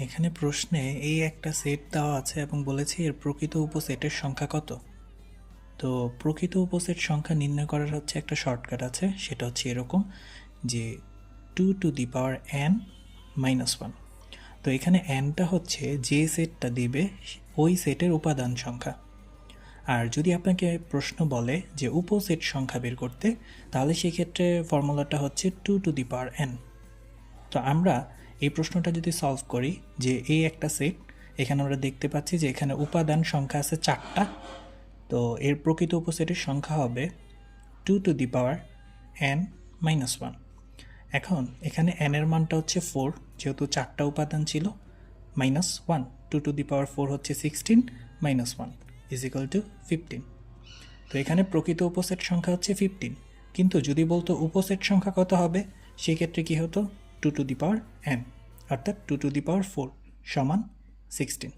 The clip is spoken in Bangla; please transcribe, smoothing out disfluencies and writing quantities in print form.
এখানে প্রশ্নে এই একটা সেট দেওয়া আছে এবং বলেছে এর প্রকৃত উপসেটের সংখ্যা কত। তো প্রকৃত উপসেট সংখ্যা নির্ণয় করার হচ্ছে একটা শর্টকাট আছে, সেটা হচ্ছে এরকম যে 2n-1। তো এখানে nটা হচ্ছে যে সেটটা দিবে ওই সেটের উপাদান সংখ্যা। আর যদি আপনাকে প্রশ্ন বলে যে উপসেট সংখ্যা বের করতে, তাহলে সেক্ষেত্রে ফর্মুলাটা হচ্ছে 2n। তো আমরা এই প্রশ্নটা যদি সলভ করি যে এই একটা সেট, এখানে আমরা দেখতে পাচ্ছি যে এখানে উপাদান সংখ্যা আছে 4টা। তো এর প্রকৃত উপসেটের সংখ্যা হবে 2n-1। এখন এখানে n এর মানটা হচ্ছে 4, যেহেতু 4টা উপাদান ছিল, -1। 2 হচ্ছে 16 -1 = 15। তো এখানে প্রকৃত উপসেট সংখ্যা হচ্ছে 15, কিন্তু যদি বলতো উপসেট সংখ্যা কত হবে, সেক্ষেত্রে কি হতো 2n, অর্থাৎ 2 = 4 = 16।